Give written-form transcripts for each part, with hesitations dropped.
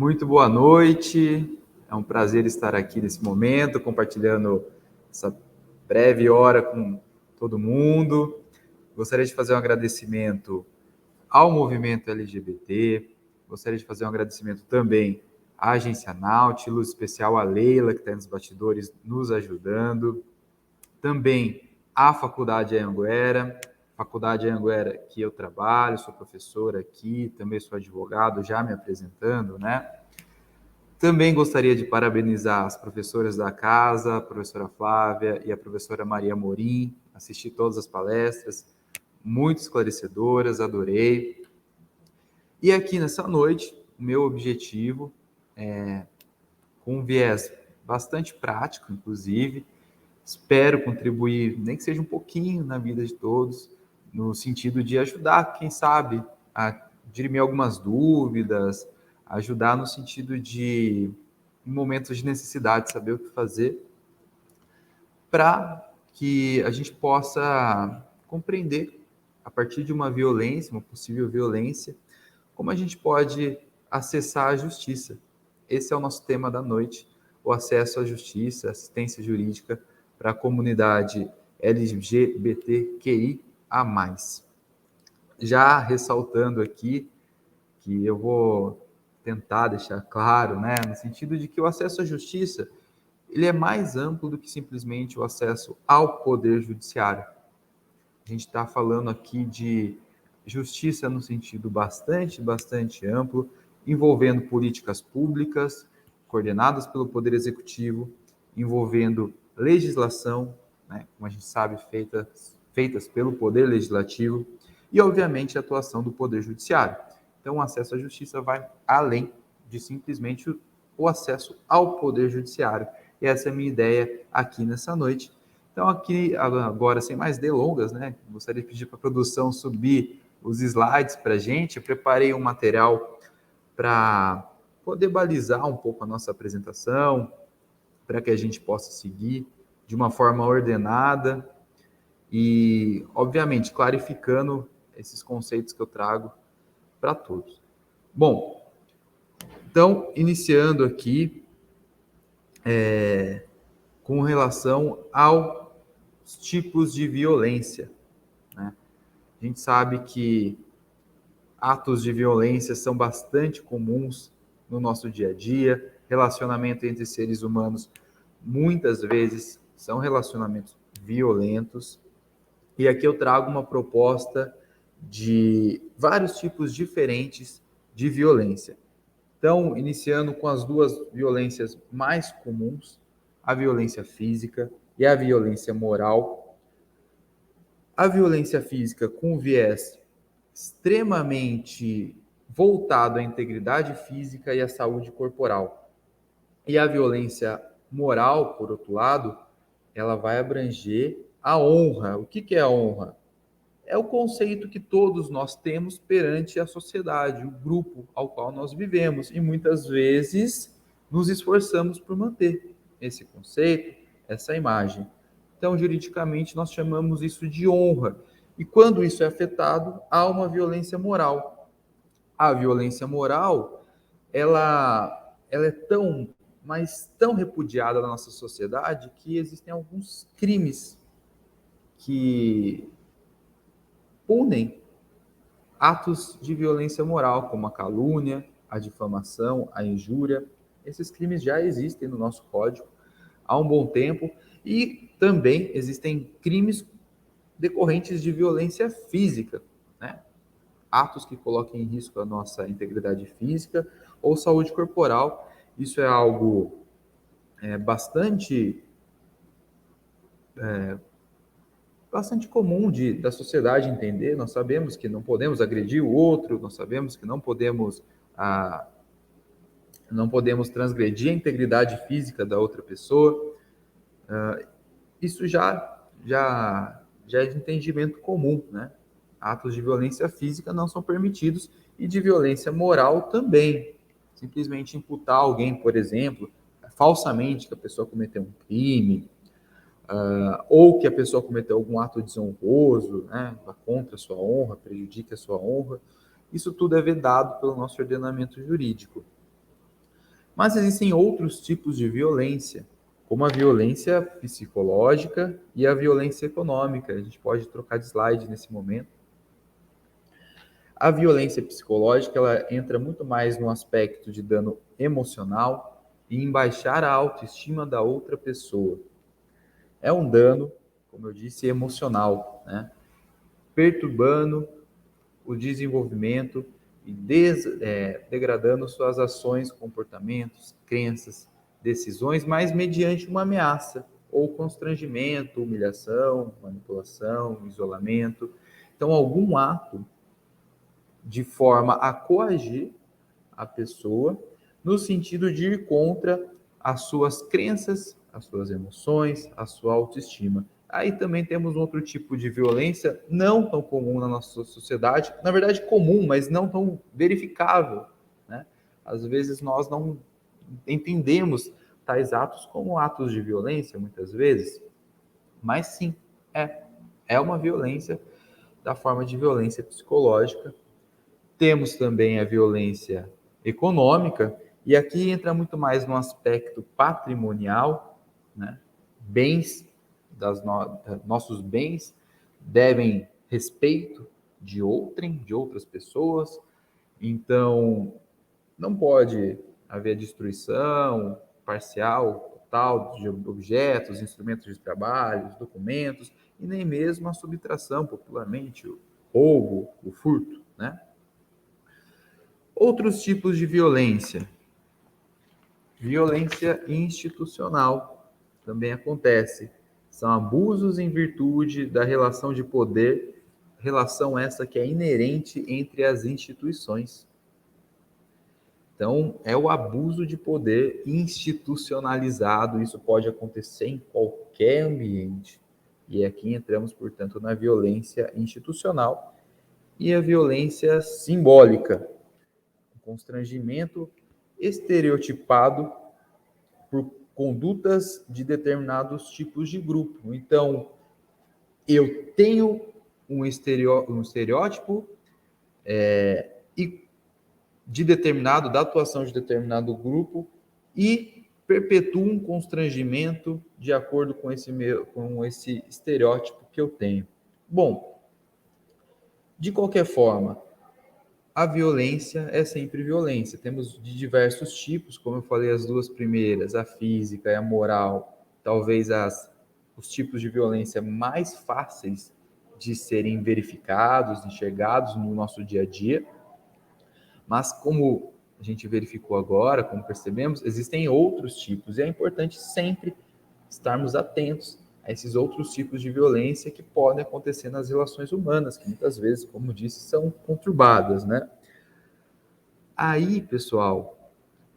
Muito boa noite, é um prazer estar aqui nesse momento, compartilhando essa breve hora com todo mundo. Gostaria de fazer um agradecimento ao movimento LGBT, gostaria de fazer um agradecimento também à Agência Nautilus, especial a Leila, que está nos bastidores nos ajudando, também à Faculdade Anhanguera que eu trabalho, sou professor aqui, também sou advogado, já me apresentando, né? Também gostaria de parabenizar as professoras da casa, a professora Flávia e a professora Maria Morim. Assisti todas as palestras, muito esclarecedoras, adorei. E aqui nessa noite, o meu objetivo é, com um viés bastante prático, inclusive, espero contribuir, nem que seja um pouquinho na vida de todos, no sentido de ajudar, quem sabe, a dirimir algumas dúvidas, ajudar no sentido de, em momentos de necessidade, saber o que fazer, para que a gente possa compreender, a partir de uma violência, uma possível violência, como a gente pode acessar a justiça. Esse é o nosso tema da noite, o acesso à justiça, assistência jurídica para a comunidade LGBTQIA+. Já ressaltando aqui que eu vou tentar deixar claro, né, no sentido de que o acesso à justiça ele é mais amplo do que simplesmente o acesso ao poder judiciário. A gente está falando aqui de justiça no sentido bastante amplo, envolvendo políticas públicas coordenadas pelo Poder Executivo, envolvendo legislação, né, como a gente sabe, feitas pelo Poder Legislativo, e, obviamente, a atuação do Poder Judiciário. Então, o acesso à justiça vai além de simplesmente o acesso ao Poder Judiciário. E essa é a minha ideia aqui nessa noite. Então, aqui, agora, sem mais delongas, né, gostaria de pedir para a produção subir os slides para a gente. Eu preparei um material para poder balizar um pouco a nossa apresentação, para que a gente possa seguir de uma forma ordenada e, obviamente, clarificando esses conceitos que eu trago para todos. Bom, então, iniciando aqui com relação aos tipos de violência, né? A gente sabe que atos de violência são bastante comuns no nosso dia a dia. Relacionamento entre seres humanos muitas vezes são relacionamentos violentos. E aqui eu trago uma proposta de vários tipos diferentes de violência. Então, iniciando com as duas violências mais comuns, a violência física e a violência moral. A violência física com viés extremamente voltado à integridade física e à saúde corporal. E a violência moral, por outro lado, ela vai abranger a honra. O que é a honra? É o conceito que todos nós temos perante a sociedade, o grupo ao qual nós vivemos, e muitas vezes nos esforçamos por manter esse conceito, essa imagem. Então, juridicamente, nós chamamos isso de honra. E quando isso é afetado, há uma violência moral. A violência moral, ela é tão repudiada na nossa sociedade que existem alguns crimes que punem atos de violência moral, como a calúnia, a difamação, a injúria. Esses crimes já existem no nosso código há um bom tempo e também existem crimes decorrentes de violência física, né? Atos que coloquem em risco a nossa integridade física ou saúde corporal. Isso é algo bastante comum da sociedade entender. Nós sabemos que não podemos agredir o outro, nós sabemos que não podemos transgredir a integridade física da outra pessoa. Isso já é de entendimento comum, né? Atos de violência física não são permitidos e de violência moral também. Simplesmente imputar alguém, por exemplo, falsamente que a pessoa cometeu um crime, ou que a pessoa cometeu algum ato desonroso, né, contra a sua honra, prejudique a sua honra. Isso tudo é vedado pelo nosso ordenamento jurídico. Mas existem outros tipos de violência, como a violência psicológica e a violência econômica. A gente pode trocar de slide nesse momento. A violência psicológica, ela entra muito mais no aspecto de dano emocional e em baixar a autoestima da outra pessoa. É um dano, como eu disse, emocional, né? Perturbando o desenvolvimento e degradando suas ações, comportamentos, crenças, decisões, mas mediante uma ameaça ou constrangimento, humilhação, manipulação, isolamento. Então, algum ato de forma a coagir a pessoa no sentido de ir contra as suas crenças, as suas emoções, a sua autoestima. Aí também temos um outro tipo de violência não tão comum na nossa sociedade, na verdade comum, mas não tão verificável, né? Às vezes nós não entendemos tais atos como atos de violência, muitas vezes, mas sim, é uma violência da forma de violência psicológica. Temos também a violência econômica, e aqui entra muito mais no aspecto patrimonial, né? Bens, nossos bens devem respeito de outrem, de outras pessoas, então não pode haver destruição parcial, total de objetos, instrumentos de trabalho, documentos, e nem mesmo a subtração, popularmente, o roubo, o furto, né? Outros tipos de violência. Violência institucional também acontece. São abusos em virtude da relação de poder, relação essa que é inerente entre as instituições. Então, é o abuso de poder institucionalizado, isso pode acontecer em qualquer ambiente. E aqui entramos, portanto, na violência institucional e a violência simbólica, constrangimento estereotipado por condutas de determinados tipos de grupo. Então, eu tenho um estereótipo e de determinado, da atuação de determinado grupo e perpetuo um constrangimento de acordo com esse estereótipo que eu tenho. Bom, de qualquer forma, a violência é sempre violência. Temos de diversos tipos, como eu falei, as duas primeiras, a física e a moral, talvez os tipos de violência mais fáceis de serem verificados, enxergados no nosso dia a dia. Mas como a gente verificou agora, como percebemos, existem outros tipos e é importante sempre estarmos atentos a esses outros tipos de violência que podem acontecer nas relações humanas, que muitas vezes, como disse, são conturbadas, né? Aí, pessoal,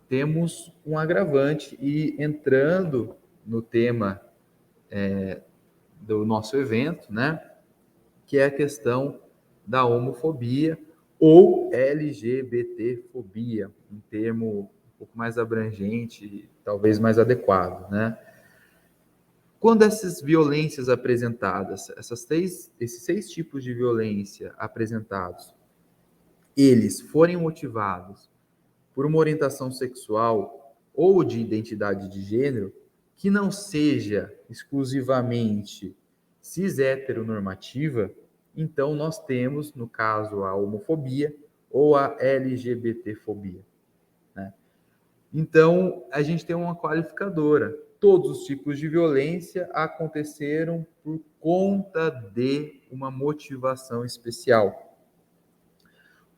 temos um agravante e entrando no tema do nosso evento, né, que é a questão da homofobia ou LGBTfobia, um termo um pouco mais abrangente, talvez mais adequado, né? Quando essas violências apresentadas, esses seis tipos de violência apresentados, eles forem motivados por uma orientação sexual ou de identidade de gênero que não seja exclusivamente cis-heteronormativa, então nós temos, no caso, a homofobia ou a LGBTfobia, né? Então, a gente tem uma qualificadora. Todos os tipos de violência aconteceram por conta de uma motivação especial,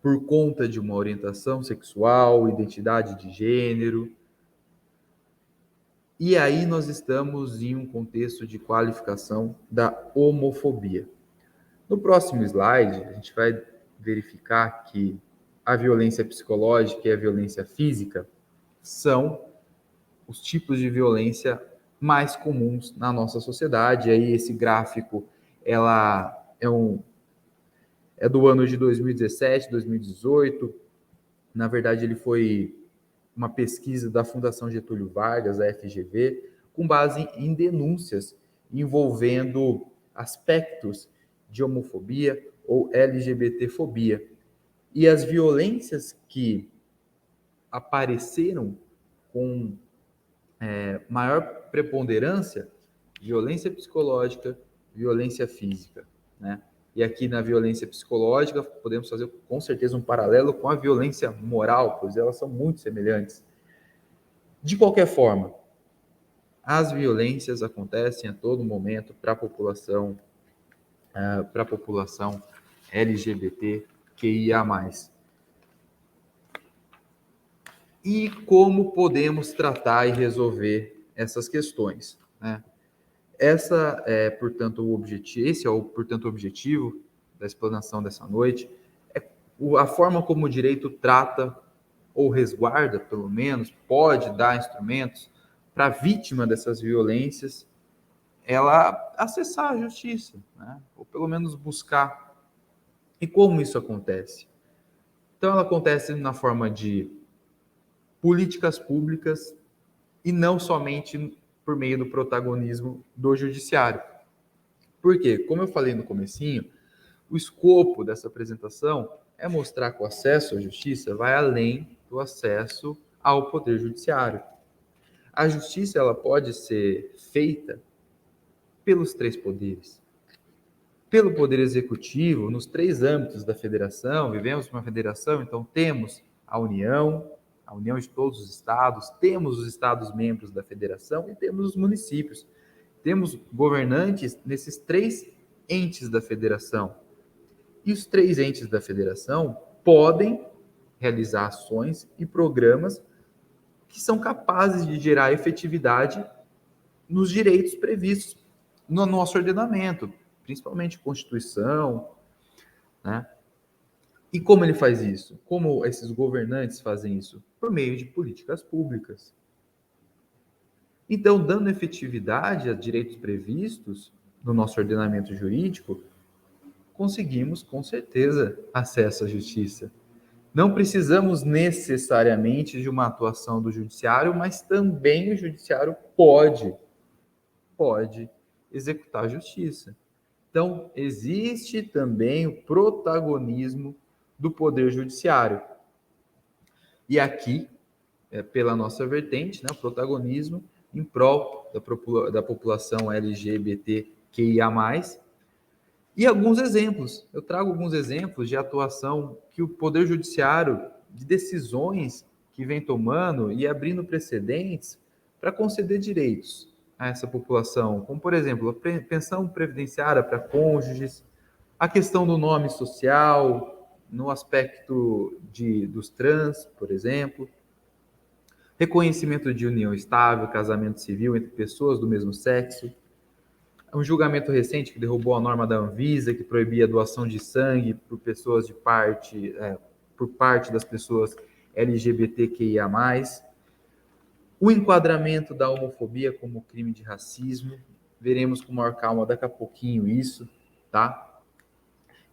por conta de uma orientação sexual, identidade de gênero. E aí nós estamos em um contexto de qualificação da homofobia. No próximo slide, a gente vai verificar que a violência psicológica e a violência física são os tipos de violência mais comuns na nossa sociedade. Aí esse gráfico é do ano de 2017, 2018. Na verdade, ele foi uma pesquisa da Fundação Getúlio Vargas, a FGV, com base em denúncias envolvendo aspectos de homofobia ou LGBTfobia. E as violências que apareceram com maior preponderância, violência psicológica, violência física, né? E aqui na violência psicológica podemos fazer com certeza um paralelo com a violência moral, pois elas são muito semelhantes. De qualquer forma, as violências acontecem a todo momento para a população LGBTQIA+. E como podemos tratar e resolver essas questões, né? Esse é, portanto, o objetivo da explanação dessa noite, a forma como o direito trata ou resguarda, pelo menos, pode dar instrumentos para a vítima dessas violências ela acessar a justiça, né? Ou pelo menos buscar. E como isso acontece? Então, ela acontece na forma de políticas públicas e não somente por meio do protagonismo do judiciário. Por quê? Como eu falei no comecinho, o escopo dessa apresentação é mostrar que o acesso à justiça vai além do acesso ao poder judiciário. A justiça ela pode ser feita pelos três poderes. Pelo poder executivo, nos três âmbitos da federação, vivemos uma federação, então temos a União de todos os estados, temos os estados membros da federação e temos os municípios. Temos governantes nesses três entes da federação. E os três entes da federação podem realizar ações e programas que são capazes de gerar efetividade nos direitos previstos no nosso ordenamento, principalmente Constituição, né? E como ele faz isso? Como esses governantes fazem isso? Por meio de políticas públicas. Então, dando efetividade a direitos previstos no nosso ordenamento jurídico, conseguimos, com certeza, acesso à justiça. Não precisamos necessariamente de uma atuação do judiciário, mas também o judiciário pode executar a justiça. Então, existe também o protagonismo do Poder Judiciário. E aqui, pela nossa vertente, né, o protagonismo em prol da população LGBTQIA+, e alguns exemplos. Eu trago alguns exemplos de atuação que o Poder Judiciário, de decisões que vem tomando e abrindo precedentes para conceder direitos a essa população, como, por exemplo, a pensão previdenciária para cônjuges, a questão do nome social, no aspecto dos trans, por exemplo, reconhecimento de união estável, casamento civil entre pessoas do mesmo sexo, um julgamento recente que derrubou a norma da Anvisa, que proibia a doação de sangue por pessoas por parte das pessoas LGBTQIA+, o enquadramento da homofobia como crime de racismo. Veremos com maior calma daqui a pouquinho isso, tá?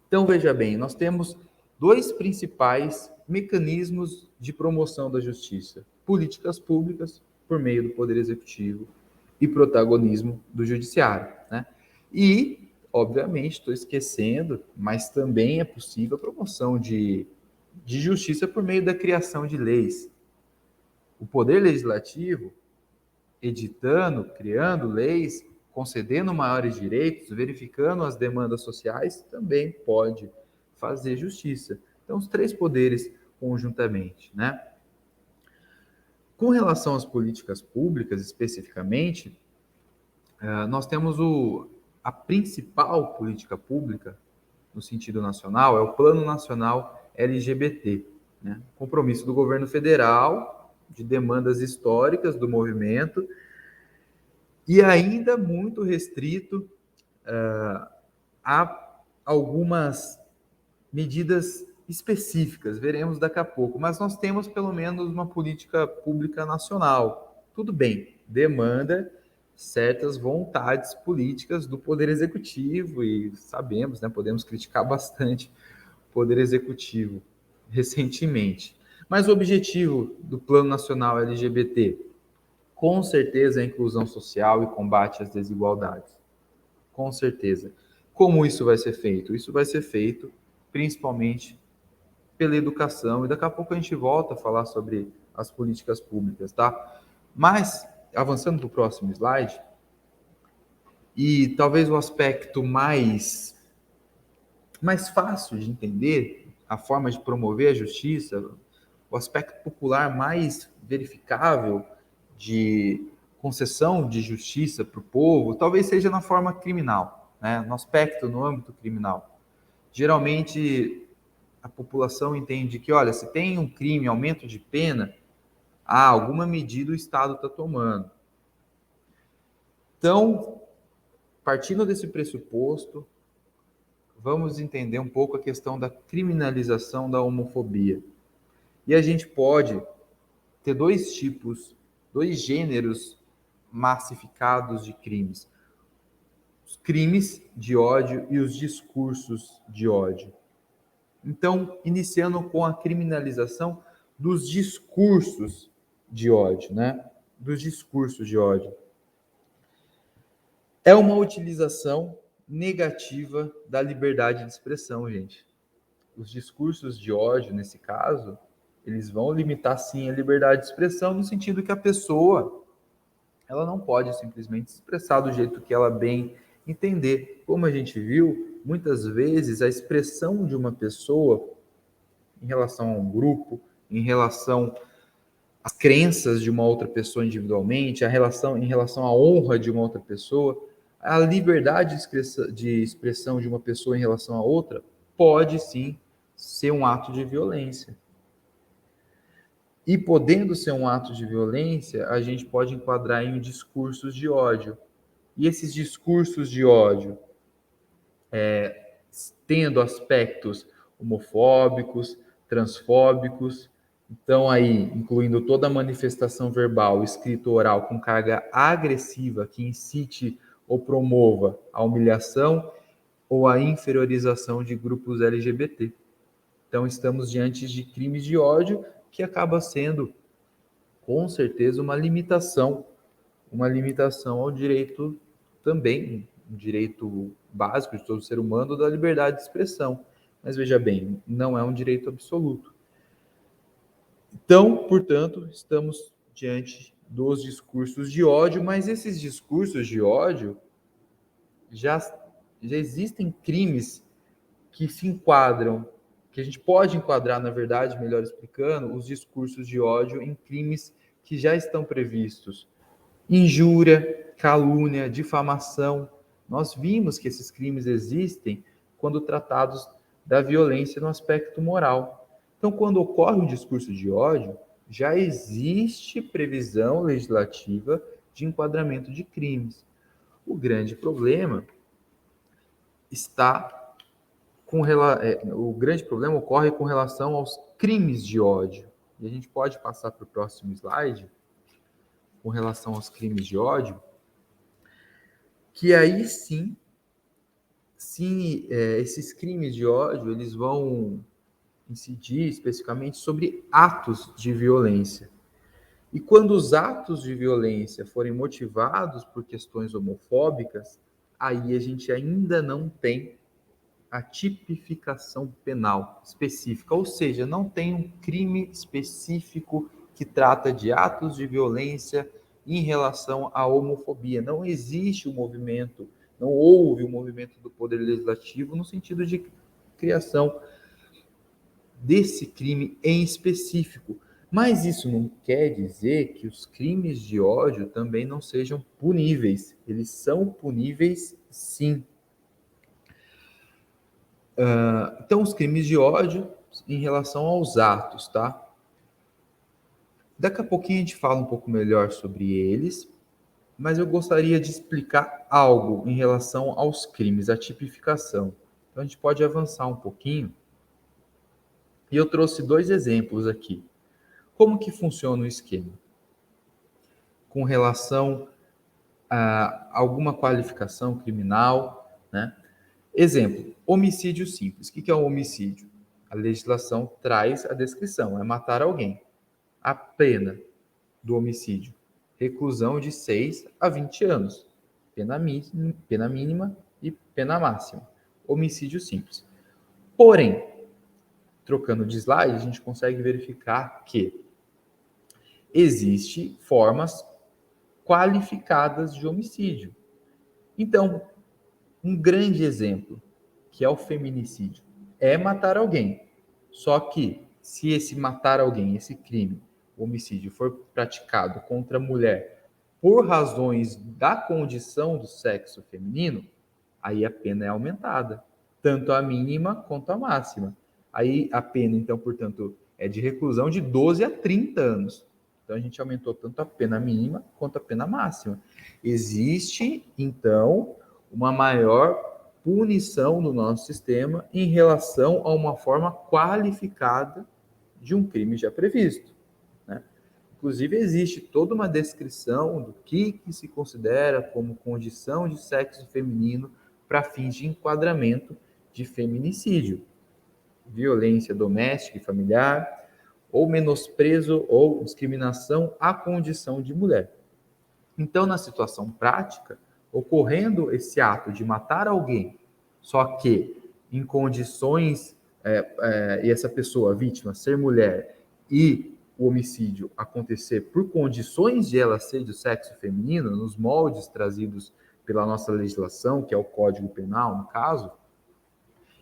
Então, veja bem, nós temos dois principais mecanismos de promoção da justiça: políticas públicas por meio do Poder Executivo e protagonismo do Judiciário, né? E, obviamente, estou esquecendo, mas também é possível a promoção de justiça por meio da criação de leis. O Poder Legislativo, editando, criando leis, concedendo maiores direitos, verificando as demandas sociais, também pode fazer justiça. Então, os três poderes conjuntamente, né? Com relação às políticas públicas, especificamente, nós temos a principal política pública, no sentido nacional, é o Plano Nacional LGBT, né? Compromisso do governo federal de demandas históricas do movimento e ainda muito restrito a algumas medidas específicas, veremos daqui a pouco, mas nós temos pelo menos uma política pública nacional. Tudo bem, demanda certas vontades políticas do Poder Executivo e sabemos, né, podemos criticar bastante o Poder Executivo recentemente. Mas o objetivo do Plano Nacional LGBT, com certeza, é a inclusão social e combate às desigualdades. Com certeza. Como isso vai ser feito? Isso vai ser feito principalmente pela educação. E daqui a pouco a gente volta a falar sobre as políticas públicas, tá? Mas, avançando para o próximo slide, e talvez o aspecto mais fácil de entender, a forma de promover a justiça, o aspecto popular mais verificável de concessão de justiça para o povo, talvez seja na forma criminal, né? No aspecto, no âmbito criminal. Geralmente, a população entende que, olha, se tem um crime, aumento de pena, alguma medida o Estado está tomando. Então, partindo desse pressuposto, vamos entender um pouco a questão da criminalização da homofobia. E a gente pode ter dois tipos, dois gêneros massificados de crimes: os crimes de ódio e os discursos de ódio. Então, iniciando com a criminalização dos discursos de ódio, né? Dos discursos de ódio. É uma utilização negativa da liberdade de expressão, gente. Os discursos de ódio, nesse caso, eles vão limitar, sim, a liberdade de expressão, no sentido que a pessoa ela não pode simplesmente se expressar do jeito que ela bem entender. Como a gente viu, muitas vezes a expressão de uma pessoa em relação a um grupo, em relação às crenças de uma outra pessoa individualmente, em relação à honra de uma outra pessoa, a liberdade de expressão de uma pessoa em relação a outra pode sim ser um ato de violência. E podendo ser um ato de violência, a gente pode enquadrar em discursos de ódio. E esses discursos de ódio, tendo aspectos homofóbicos, transfóbicos, então aí, incluindo toda manifestação verbal, escrita ou oral com carga agressiva que incite ou promova a humilhação ou a inferiorização de grupos LGBT. Então, estamos diante de crimes de ódio que acaba sendo, com certeza, uma limitação ao direito também, um direito básico de todo ser humano, da liberdade de expressão. Mas veja bem, não é um direito absoluto. Então, portanto, estamos diante dos discursos de ódio, mas esses discursos de ódio já existem crimes que se enquadram, que a gente pode enquadrar, na verdade, melhor explicando, os discursos de ódio em crimes que já estão previstos. Injúria, calúnia, difamação. Nós vimos que esses crimes existem quando tratados da violência no aspecto moral. Então, quando ocorre um discurso de ódio, já existe previsão legislativa de enquadramento de crimes. O grande problema ocorre com relação aos crimes de ódio. E a gente pode passar para o próximo slide, com relação aos crimes de ódio, que aí sim, esses crimes de ódio, eles vão incidir especificamente sobre atos de violência. E quando os atos de violência forem motivados por questões homofóbicas, aí a gente ainda não tem a tipificação penal específica, ou seja, não tem um crime específico que trata de atos de violência em relação à homofobia. Não existe não houve um movimento do Poder Legislativo no sentido de criação desse crime em específico. Mas isso não quer dizer que os crimes de ódio também não sejam puníveis. Eles são puníveis, sim. Então, os crimes de ódio em relação aos atos, tá? Daqui a pouquinho a gente fala um pouco melhor sobre eles, mas eu gostaria de explicar algo em relação aos crimes, a tipificação. Então, a gente pode avançar um pouquinho. E eu trouxe 2 exemplos aqui. Como que funciona o esquema? Com relação a alguma qualificação criminal, né? Exemplo, homicídio simples. O que é um homicídio? A legislação traz a descrição, é matar alguém. A pena do homicídio, reclusão de 6 a 20 anos. Pena mínima e pena máxima. Homicídio simples. Porém, trocando de slide, a gente consegue verificar que existem formas qualificadas de homicídio. Então, um grande exemplo, que é o feminicídio, é matar alguém. Só que, se esse matar alguém, esse crime, o homicídio, for praticado contra a mulher por razões da condição do sexo feminino, aí a pena é aumentada, tanto a mínima quanto a máxima. Aí a pena, então, portanto, é de reclusão de 12 a 30 anos. Então a gente aumentou tanto a pena mínima quanto a pena máxima. Existe, então, uma maior punição no nosso sistema em relação a uma forma qualificada de um crime já previsto, né? Inclusive, existe toda uma descrição do que se considera como condição de sexo feminino para fins de enquadramento de feminicídio, violência doméstica e familiar, ou menosprezo ou discriminação à condição de mulher. Então, na situação prática, ocorrendo esse ato de matar alguém, só que em condições, e essa pessoa, a vítima, ser mulher, e o homicídio acontecer por condições de ela ser do sexo feminino, nos moldes trazidos pela nossa legislação, que é o Código Penal, no caso,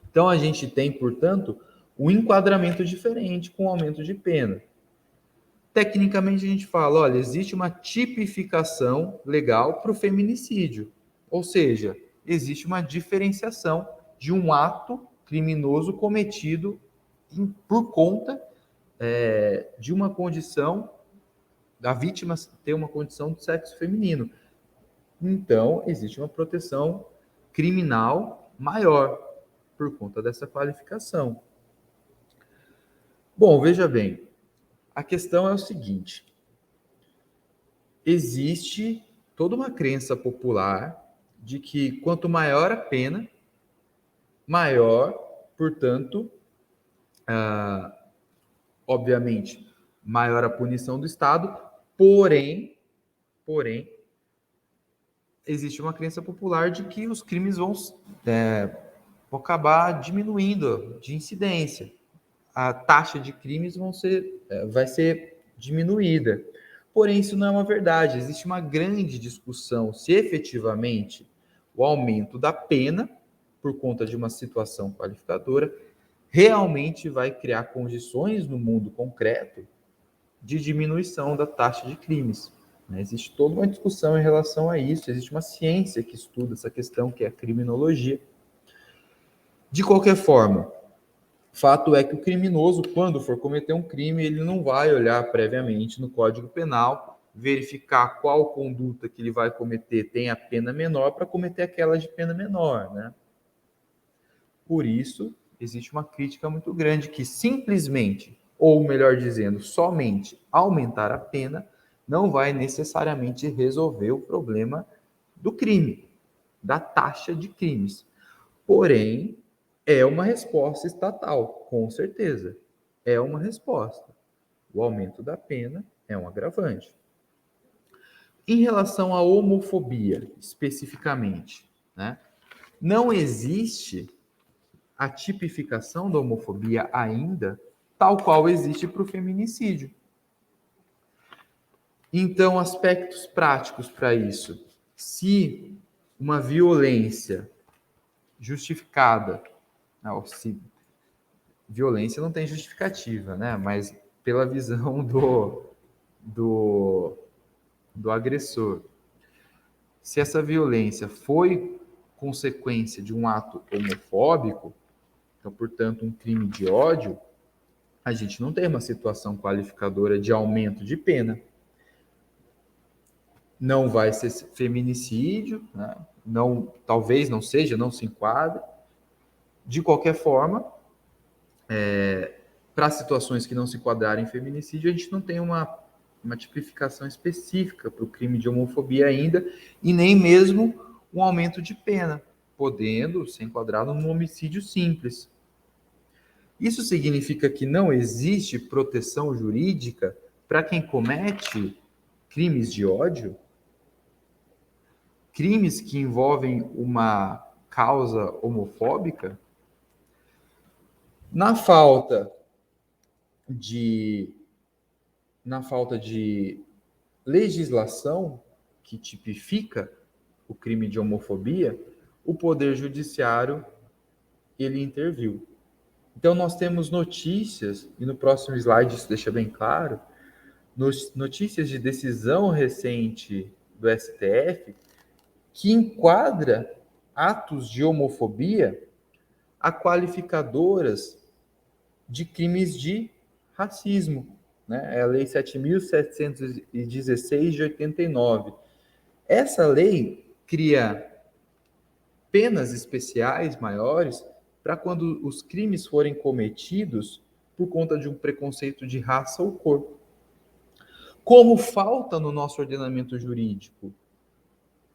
então a gente tem, portanto, um enquadramento diferente com aumento de pena. Tecnicamente, a gente fala, olha, existe uma tipificação legal para o feminicídio, ou seja, existe uma diferenciação de um ato criminoso cometido por conta de uma condição, da vítima ter uma condição de sexo feminino. Então, existe uma proteção criminal maior por conta dessa qualificação. Bom, veja bem, a questão é o seguinte: existe toda uma crença popular de que quanto maior a pena, maior, portanto, obviamente, maior a punição do Estado, porém, existe uma crença popular de que os crimes vão acabar diminuindo de incidência. A taxa de crimes vai ser diminuída. Porém, isso não é uma verdade. Existe uma grande discussão se efetivamente o aumento da pena, por conta de uma situação qualificadora, realmente vai criar condições no mundo concreto de diminuição da taxa de crimes. Existe toda uma discussão em relação a isso, existe uma ciência que estuda essa questão, que é a criminologia. De qualquer forma, fato é que o criminoso, quando for cometer um crime, ele não vai olhar previamente no Código Penal, verificar qual conduta que ele vai cometer tem a pena menor para cometer aquela de pena menor, né? Por isso, existe uma crítica muito grande que simplesmente, ou melhor dizendo, somente aumentar a pena não vai necessariamente resolver o problema do crime, da taxa de crimes. Porém, é uma resposta estatal, com certeza. É uma resposta. O aumento da pena é um agravante. Em relação à homofobia, especificamente, né, não existe a tipificação da homofobia ainda, tal qual existe para o feminicídio. Então, aspectos práticos para isso. Se uma violência justificada, não, se violência não tem justificativa, né? Mas pela visão do agressor, se essa violência foi consequência de um ato homofóbico, então, portanto, um crime de ódio, a gente não tem uma situação qualificadora de aumento de pena. Não vai ser feminicídio, né? Não, talvez não seja, não se enquadre. De qualquer forma, para situações que não se enquadrarem em feminicídio, a gente não tem uma tipificação específica para o crime de homofobia ainda, e nem mesmo um aumento de pena, podendo ser enquadrado num homicídio simples. Isso significa que não existe proteção jurídica para quem comete crimes de ódio? Crimes que envolvem uma causa homofóbica? Na falta de na falta de legislação que tipifica o crime de homofobia, o Poder Judiciário ele interviu. Então, nós temos notícias, e no próximo slide isso deixa bem claro, notícias de decisão recente do STF que enquadra atos de homofobia a qualificadoras de crimes de racismo. Né? É a Lei 7.716 de 89. Essa lei cria penas especiais maiores para quando os crimes forem cometidos por conta de um preconceito de raça ou cor. Como falta no nosso ordenamento jurídico,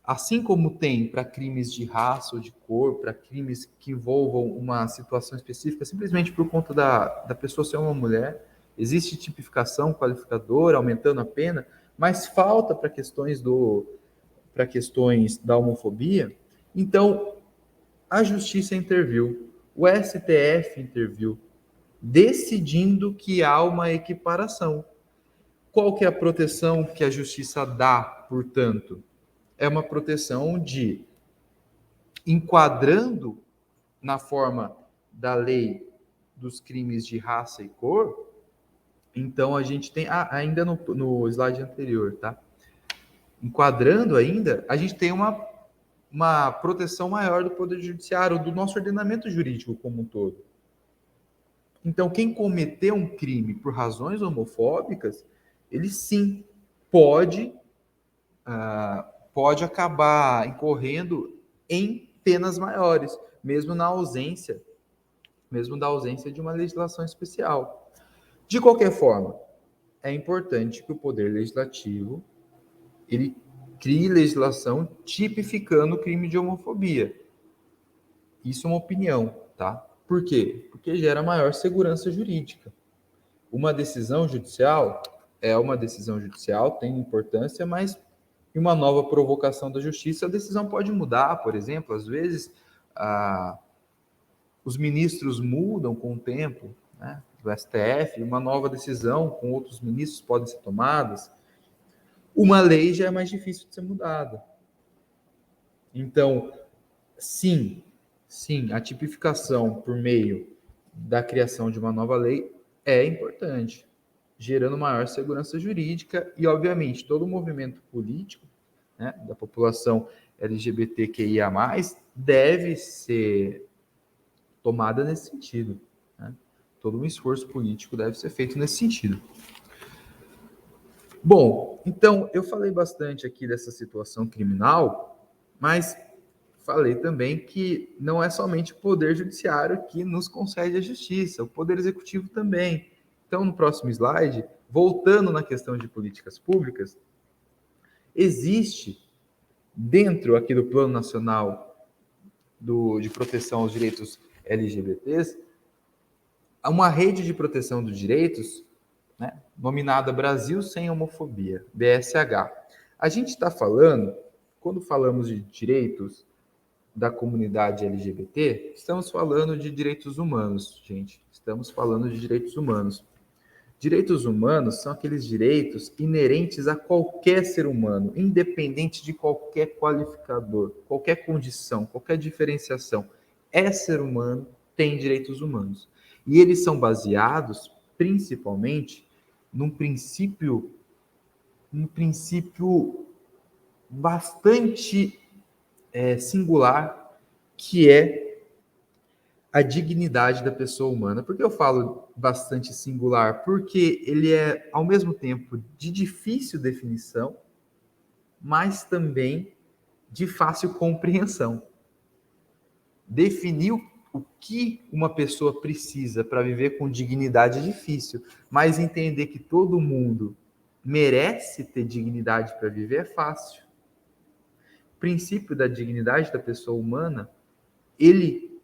assim como tem para crimes de raça ou de cor, para crimes que envolvam uma situação específica, simplesmente por conta da pessoa ser uma mulher, existe tipificação qualificadora, aumentando a pena, mas falta para questões da homofobia. Então, a justiça interviu, o STF interviu, decidindo que há uma equiparação. Qual que é a proteção que a justiça dá, portanto? É uma proteção de, enquadrando na forma da lei dos crimes de raça e cor, então a gente tem, ainda no slide anterior, tá? Enquadrando ainda, a gente tem uma proteção maior do Poder Judiciário, do nosso ordenamento jurídico como um todo. Então, quem cometeu um crime por razões homofóbicas, ele sim pode acabar incorrendo em penas maiores, mesmo da ausência de uma legislação especial. De qualquer forma, é importante que o Poder Legislativo ele crie legislação tipificando o crime de homofobia. Isso é uma opinião, tá? Por quê? Porque gera maior segurança jurídica. Uma decisão judicial é uma decisão judicial, tem importância, mas em uma nova provocação da justiça, a decisão pode mudar, por exemplo, às vezes os ministros mudam com o tempo, né, do STF, uma nova decisão com outros ministros podem ser tomadas. Uma lei já é mais difícil de ser mudada. Então, sim, a tipificação por meio da criação de uma nova lei é importante, gerando maior segurança jurídica e, obviamente, todo o movimento político, né, da população LGBTQIA+, deve ser tomada nesse sentido. Né? Todo um esforço político deve ser feito nesse sentido. Bom, então, eu falei bastante aqui dessa situação criminal, mas falei também que não é somente o Poder Judiciário que nos concede a justiça, o Poder Executivo também. Então, no próximo slide, voltando na questão de políticas públicas, existe, dentro aqui do Plano Nacional de Proteção aos Direitos LGBTs, uma rede de proteção dos direitos, né, nominada Brasil Sem Homofobia, BSH. A gente está falando, quando falamos de direitos da comunidade LGBT, estamos falando de direitos humanos, gente. Estamos falando de direitos humanos. Direitos humanos são aqueles direitos inerentes a qualquer ser humano, independente de qualquer qualificador, qualquer condição, qualquer diferenciação. É ser humano, tem direitos humanos. E eles são baseados, principalmente, num princípio bastante singular, que é a dignidade da pessoa humana. Por que eu falo bastante singular? Porque ele é, ao mesmo tempo, de difícil definição, mas também de fácil compreensão. Definir o que uma pessoa precisa para viver com dignidade é difícil, mas entender que todo mundo merece ter dignidade para viver é fácil. O princípio da dignidade da pessoa humana, ele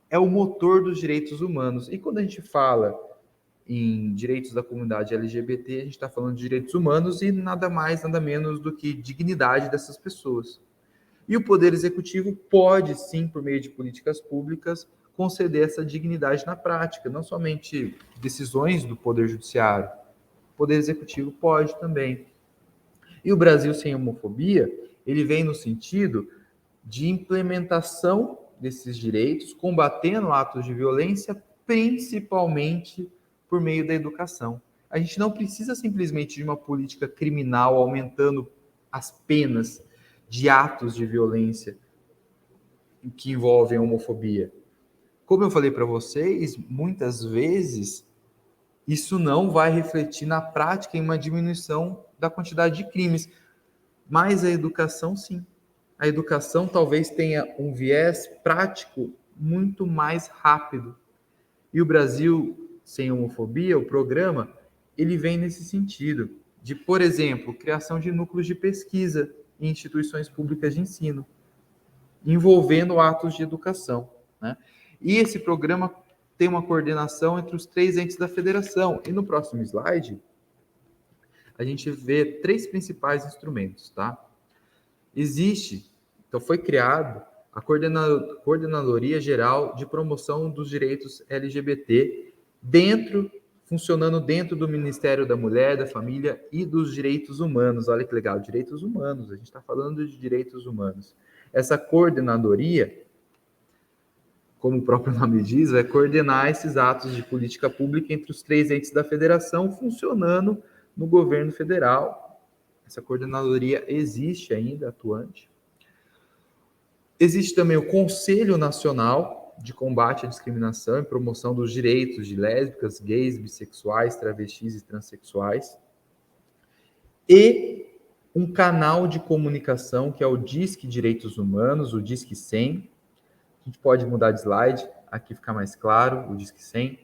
é o motor dos direitos humanos. E quando a gente fala em direitos da comunidade LGBT, a gente está falando de direitos humanos e nada mais, nada menos do que dignidade dessas pessoas. E o Poder Executivo pode, sim, por meio de políticas públicas, conceder essa dignidade na prática, não somente decisões do Poder Judiciário, o Poder Executivo pode também. E o Brasil Sem Homofobia, ele vem no sentido de implementação desses direitos, combatendo atos de violência, principalmente por meio da educação. A gente não precisa simplesmente de uma política criminal aumentando as penas de atos de violência que envolvem a homofobia. Como eu falei para vocês, muitas vezes isso não vai refletir na prática em uma diminuição da quantidade de crimes, mas a educação sim. A educação talvez tenha um viés prático muito mais rápido. E o Brasil Sem Homofobia, o programa, ele vem nesse sentido de, por exemplo, criação de núcleos de pesquisa em instituições públicas de ensino, envolvendo atos de educação, né? E esse programa tem uma coordenação entre os 3 entes da federação. E no próximo slide, a gente vê 3 principais instrumentos, tá? Então foi criado a Coordenadoria Geral de Promoção dos Direitos LGBT, funcionando dentro do Ministério da Mulher, da Família e dos Direitos Humanos. Olha que legal, direitos humanos, a gente está falando de direitos humanos. Essa coordenadoria, como o próprio nome diz, vai coordenar esses atos de política pública entre os 3 entes da federação, funcionando no governo federal. Essa coordenadoria existe ainda, atuante. Existe também o Conselho Nacional de Combate à Discriminação e Promoção dos Direitos de Lésbicas, Gays, Bissexuais, Travestis e Transsexuais. E um canal de comunicação que é o Disque Direitos Humanos, o Disque 100. A gente pode mudar de slide, aqui fica mais claro, o Disque 100.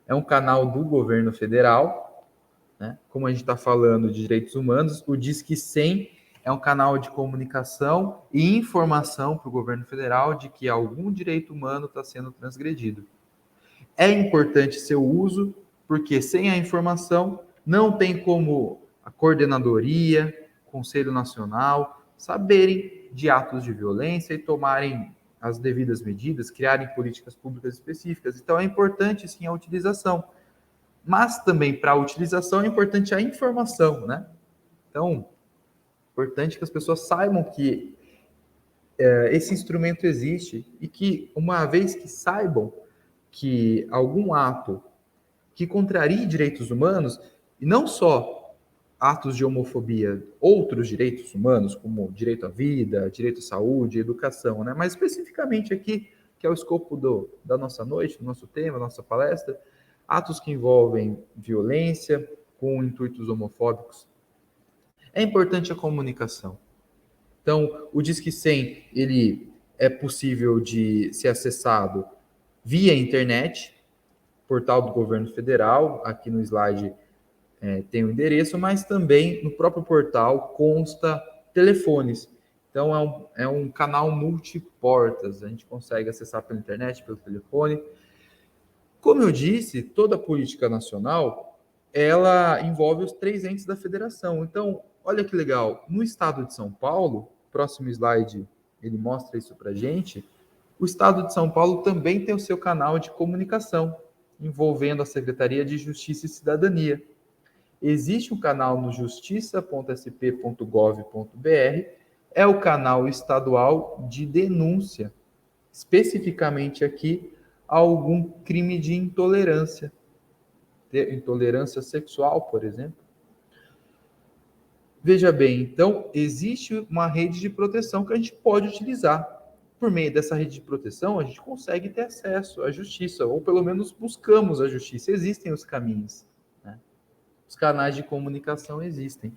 É um canal do governo federal, né? Como a gente está falando de direitos humanos, o Disque 100 é um canal de comunicação e informação para o governo federal de que algum direito humano está sendo transgredido. É importante seu uso, porque sem a informação não tem como a coordenadoria, Conselho Nacional, saberem de atos de violência e tomarem as devidas medidas, criarem políticas públicas específicas. Então é importante sim a utilização. Mas também para a utilização é importante a informação, né? Então, é importante que as pessoas saibam que esse instrumento existe e que, uma vez que saibam que algum ato que contrarie direitos humanos, e não só atos de homofobia, outros direitos humanos, como direito à vida, direito à saúde, educação, né? Mas especificamente aqui, que é o escopo da nossa noite, do nosso tema, da nossa palestra, atos que envolvem violência com intuitos homofóbicos. É importante a comunicação. Então, o Disque 100, ele é possível de ser acessado via internet, portal do governo federal, aqui no slide tem o endereço, mas também no próprio portal consta telefones. Então, é um canal multiportas, a gente consegue acessar pela internet, pelo telefone. Como eu disse, toda política nacional, ela envolve os 3 entes da federação. Então, olha que legal, no estado de São Paulo, próximo slide, ele mostra isso para a gente, o estado de São Paulo também tem o seu canal de comunicação, envolvendo a Secretaria de Justiça e Cidadania. Existe um canal no justiça.sp.gov.br, é o canal estadual de denúncia, especificamente aqui, a algum crime de intolerância sexual, por exemplo. Veja bem, então, existe uma rede de proteção que a gente pode utilizar. Por meio dessa rede de proteção, a gente consegue ter acesso à justiça, ou pelo menos buscamos a justiça. Existem os caminhos, né? Os canais de comunicação existem.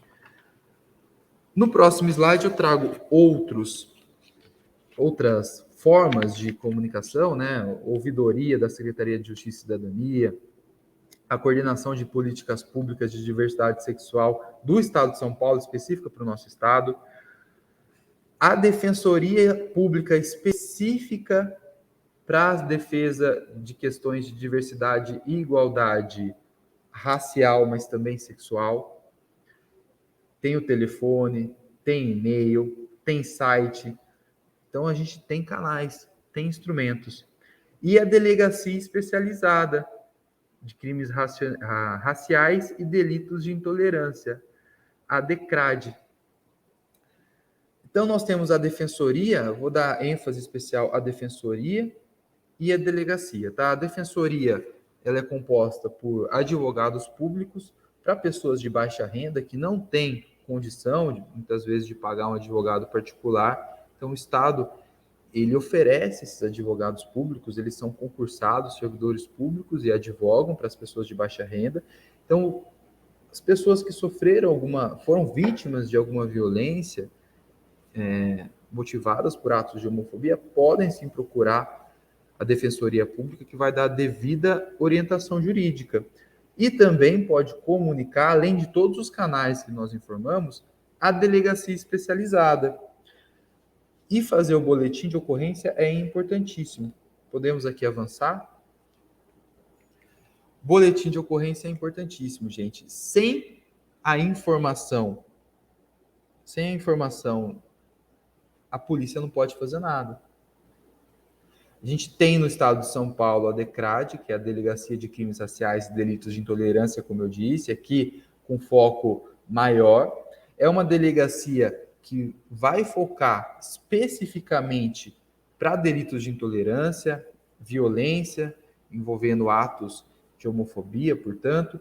No próximo slide eu trago outras formas de comunicação, né? Ouvidoria da Secretaria de Justiça e Cidadania, a coordenação de políticas públicas de diversidade sexual do Estado de São Paulo, específica para o nosso Estado, a Defensoria Pública específica para a defesa de questões de diversidade e igualdade racial, mas também sexual. Tem o telefone, tem e-mail, tem site. Então, a gente tem canais, tem instrumentos. E a Delegacia Especializada de crimes raciais e delitos de intolerância, a DECRAD. Então, nós temos a defensoria, vou dar ênfase especial à defensoria e à delegacia, tá? A defensoria, ela é composta por advogados públicos para pessoas de baixa renda que não têm condição, muitas vezes, de pagar um advogado particular. Então, o Estado, ele oferece esses advogados públicos, eles são concursados, servidores públicos e advogam para as pessoas de baixa renda. Então, as pessoas que foram vítimas de alguma violência, motivadas por atos de homofobia, podem sim procurar a Defensoria Pública, que vai dar a devida orientação jurídica. E também pode comunicar, além de todos os canais que nós informamos, a delegacia especializada. E fazer o boletim de ocorrência é importantíssimo. Podemos aqui avançar? Boletim de ocorrência é importantíssimo, gente. Sem a informação, a polícia não pode fazer nada. A gente tem no estado de São Paulo a DECRAD, que é a Delegacia de Crimes Raciais e Delitos de Intolerância, como eu disse, aqui com foco maior. É uma delegacia que vai focar especificamente para delitos de intolerância, violência, envolvendo atos de homofobia, portanto.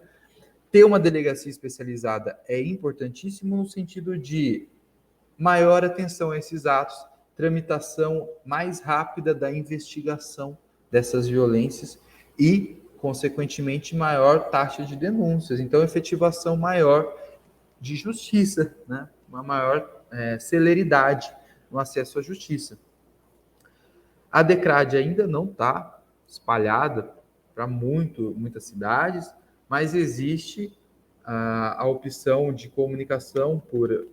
Ter uma delegacia especializada é importantíssimo no sentido de maior atenção a esses atos, tramitação mais rápida da investigação dessas violências e, consequentemente, maior taxa de denúncias. Então, efetivação maior de justiça, né? Uma maior celeridade no acesso à justiça. A DECRAD ainda não está espalhada para muitas cidades, mas existe a opção de comunicação por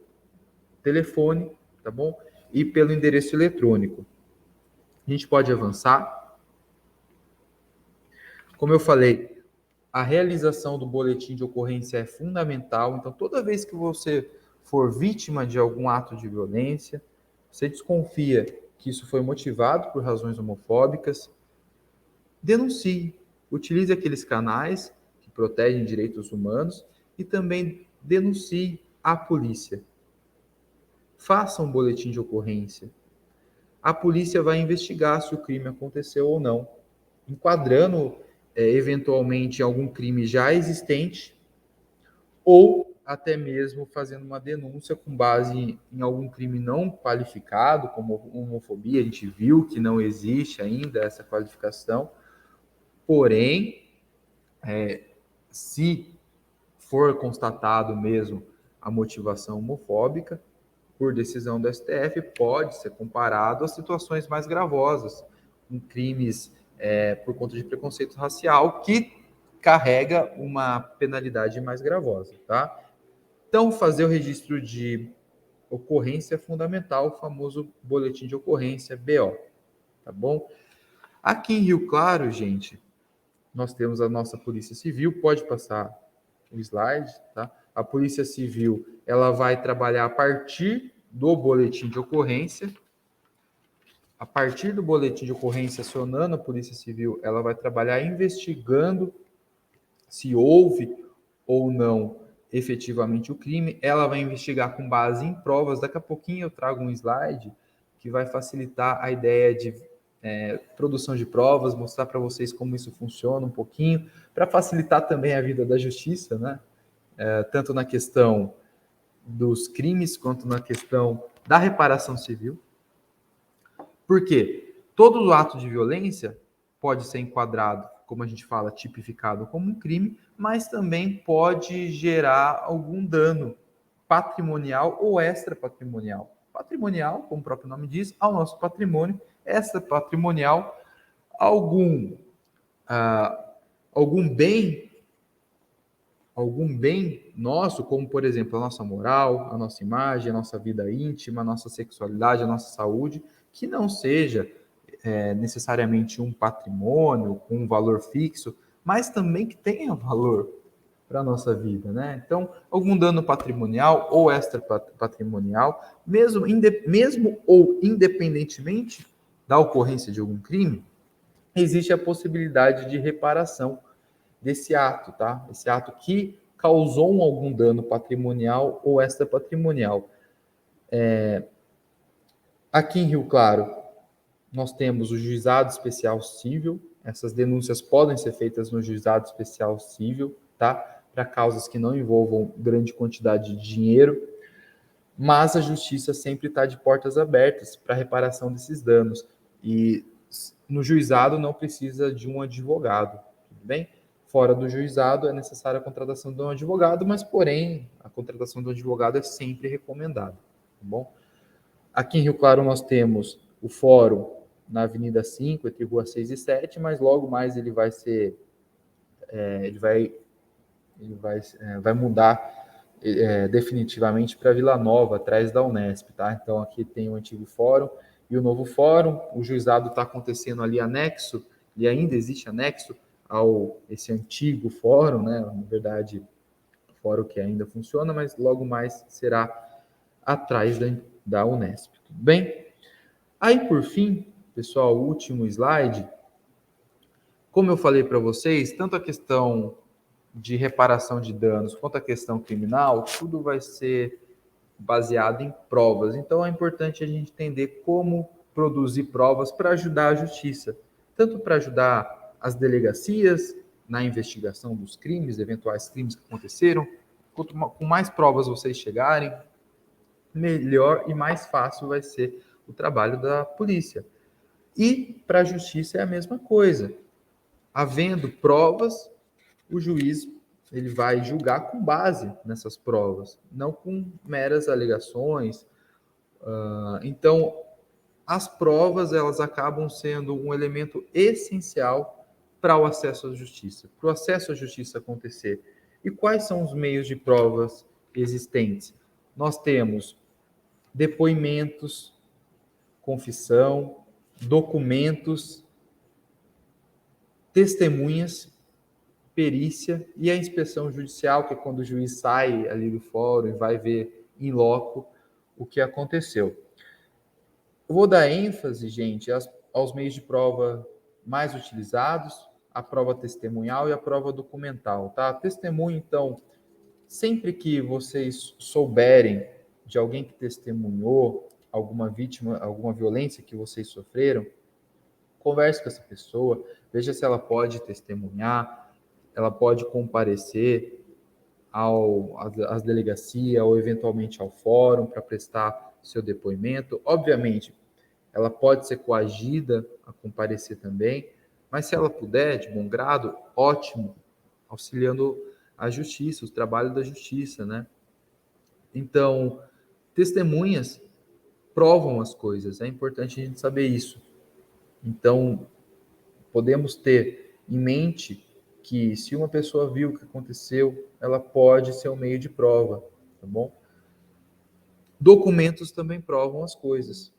telefone, tá bom? E pelo endereço eletrônico. A gente pode avançar. Como eu falei, a realização do boletim de ocorrência é fundamental. Então, toda vez que você for vítima de algum ato de violência, você desconfia que isso foi motivado por razões homofóbicas, denuncie. Utilize aqueles canais que protegem direitos humanos e também denuncie à polícia. Faça um boletim de ocorrência. A polícia vai investigar se o crime aconteceu ou não, enquadrando eventualmente algum crime já existente ou até mesmo fazendo uma denúncia com base em algum crime não qualificado, como homofobia. A gente viu que não existe ainda essa qualificação, porém, se for constatado mesmo a motivação homofóbica, por decisão do STF, pode ser comparado a situações mais gravosas, com crimes por conta de preconceito racial, que carrega uma penalidade mais gravosa, tá? Então, fazer o registro de ocorrência é fundamental, o famoso boletim de ocorrência, BO, tá bom? Aqui em Rio Claro, gente, nós temos a nossa Polícia Civil, pode passar o slide, tá? A Polícia Civil, ela vai trabalhar a partir do boletim de ocorrência. A partir do boletim de ocorrência, acionando a Polícia Civil, ela vai trabalhar investigando se houve ou não efetivamente o crime. Ela vai investigar com base em provas. Daqui a pouquinho eu trago um slide que vai facilitar a ideia de produção de provas, mostrar para vocês como isso funciona um pouquinho, para facilitar também a vida da justiça, né? Tanto na questão dos crimes quanto na questão da reparação civil. Por quê? Todo ato de violência pode ser enquadrado, como a gente fala, tipificado como um crime, mas também pode gerar algum dano patrimonial ou extrapatrimonial. Patrimonial, como o próprio nome diz, ao nosso patrimônio, extrapatrimonial, algum bem nosso, como, por exemplo, a nossa moral, a nossa imagem, a nossa vida íntima, a nossa sexualidade, a nossa saúde, que não seja necessariamente um patrimônio com um valor fixo, mas também que tenha valor para a nossa vida, né? Então, algum dano patrimonial ou extrapatrimonial, mesmo ou independentemente da ocorrência de algum crime, existe a possibilidade de reparação. desse ato, tá? Esse ato que causou algum dano patrimonial ou extrapatrimonial. Aqui em Rio Claro, nós temos o Juizado Especial Cível. Essas denúncias podem ser feitas no Juizado Especial Cível, tá? Para causas que não envolvam grande quantidade de dinheiro, mas a justiça sempre está de portas abertas para reparação desses danos. E no juizado não precisa de um advogado, tudo bem? Fora do juizado é necessária a contratação de um advogado, mas, porém, a contratação do advogado é sempre recomendada, tá bom? Aqui em Rio Claro nós temos o fórum na Avenida 5, entre Rua 6 e 7, mas logo mais ele vai ser, vai mudar definitivamente para Vila Nova, atrás da Unesp, tá? Então aqui tem o antigo fórum e o novo fórum. O juizado está acontecendo ali anexo, e ainda existe anexo ao esse antigo fórum, né? Na verdade, fórum que ainda funciona, mas logo mais será atrás da Unesp, tudo bem? Aí, por fim, pessoal, o último slide. Como eu falei para vocês, tanto a questão de reparação de danos quanto a questão criminal, tudo vai ser baseado em provas. Então, é importante a gente entender como produzir provas para ajudar a justiça, tanto para ajudar as delegacias na investigação dos crimes, eventuais crimes que aconteceram. Quanto com mais provas vocês chegarem, melhor e mais fácil vai ser o trabalho da polícia. E para a justiça é a mesma coisa. Havendo provas, o juiz ele vai julgar com base nessas provas, não com meras alegações. Então, as provas elas acabam sendo um elemento essencial para o acesso à justiça, para o acesso à justiça acontecer. E quais são os meios de provas existentes? Nós temos depoimentos, confissão, documentos, testemunhas, perícia e a inspeção judicial, que é quando o juiz sai ali do fórum e vai ver em loco o que aconteceu. Eu vou dar ênfase, gente, aos meios de prova mais utilizados, a prova testemunhal e a prova documental, tá? Testemunho, então, sempre que vocês souberem de alguém que testemunhou alguma vítima, alguma violência que vocês sofreram, converse com essa pessoa, veja se ela pode testemunhar, ela pode comparecer às delegacias ou eventualmente ao fórum para prestar seu depoimento. Obviamente, ela pode ser coagida a comparecer também, mas se ela puder, de bom grado, ótimo, auxiliando a justiça, o trabalho da justiça, né? Então, testemunhas provam as coisas, é importante a gente saber isso. Então, podemos ter em mente que se uma pessoa viu o que aconteceu, ela pode ser um meio de prova, tá bom? Documentos também provam as coisas.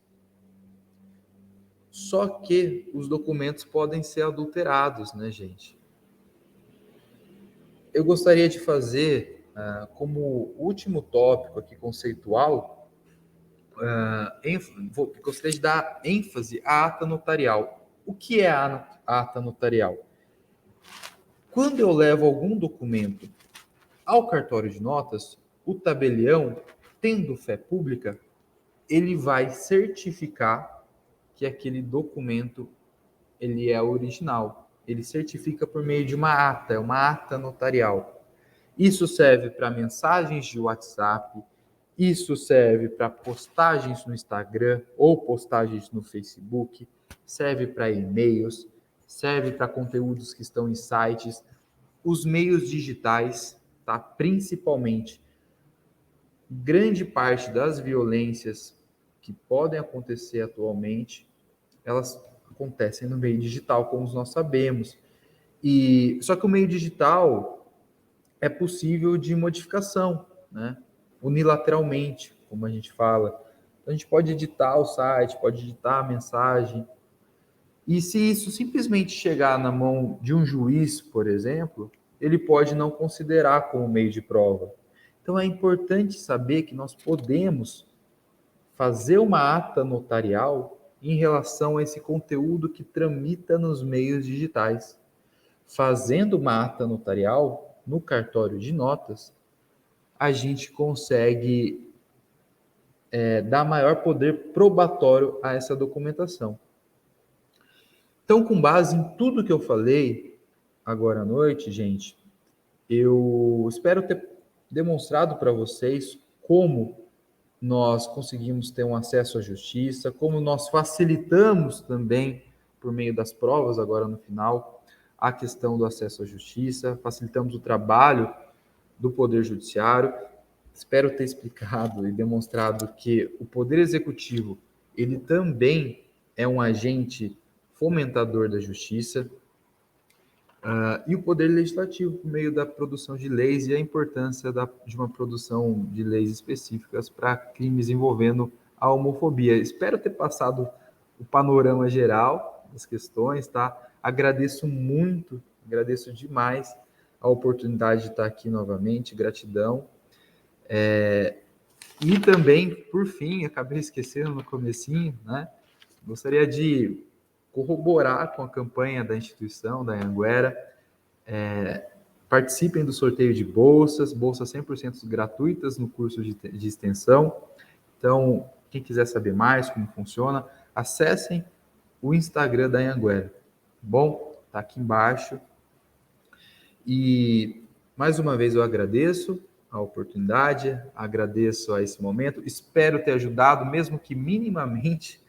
Só que os documentos podem ser adulterados, né, gente? Eu gostaria de fazer, como último tópico aqui conceitual, gostaria de dar ênfase à ata notarial. O que é a ata notarial? Quando eu levo algum documento ao cartório de notas, o tabelião, tendo fé pública, ele vai certificar que aquele documento ele é original. Ele certifica por meio de uma ata notarial. Isso serve para mensagens de WhatsApp, isso serve para postagens no Instagram ou postagens no Facebook, serve para e-mails, serve para conteúdos que estão em sites, os meios digitais, tá? Principalmente, grande parte das violências que podem acontecer atualmente, elas acontecem no meio digital, como nós sabemos. E só que o meio digital é possível de modificação, né? Unilateralmente, como a gente fala. Então, a gente pode editar o site, pode editar a mensagem. E se isso simplesmente chegar na mão de um juiz, por exemplo, ele pode não considerar como meio de prova. Então é importante saber que nós podemos fazer uma ata notarial em relação a esse conteúdo que tramita nos meios digitais. fazendo uma ata notarial no cartório de notas, a gente consegue dar maior poder probatório a essa documentação. Então, com base em tudo que eu falei agora à noite, gente, eu espero ter demonstrado para vocês como nós conseguimos ter um acesso à justiça, como nós facilitamos também, por meio das provas agora no final, a questão do acesso à justiça, facilitamos o trabalho do Poder Judiciário. Espero ter explicado e demonstrado que o Poder Executivo, ele também é um agente fomentador da justiça, e o Poder Legislativo, por meio da produção de leis e a importância de uma produção de leis específicas para crimes envolvendo a homofobia. Espero ter passado o panorama geral das questões, tá? Agradeço muito, agradeço demais a oportunidade de estar aqui novamente, gratidão. E também, por fim, acabei esquecendo no comecinho, né? Gostaria de corroborar com a campanha da instituição, da Anhanguera. Participem do sorteio de bolsas 100% gratuitas no curso de extensão. Então, quem quiser saber mais como funciona, acessem o Instagram da Anhanguera. Bom, tá aqui embaixo. E mais uma vez eu agradeço a oportunidade, agradeço a esse momento, espero ter ajudado, mesmo que minimamente,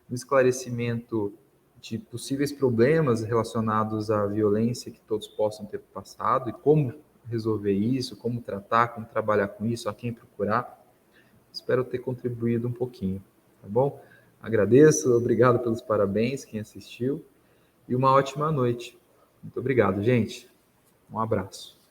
no esclarecimento de possíveis problemas relacionados à violência que todos possam ter passado e como resolver isso, como tratar, como trabalhar com isso, a quem procurar. Espero ter contribuído um pouquinho, tá bom? Agradeço, obrigado pelos parabéns, quem assistiu, e uma ótima noite. Muito obrigado, gente. Um abraço.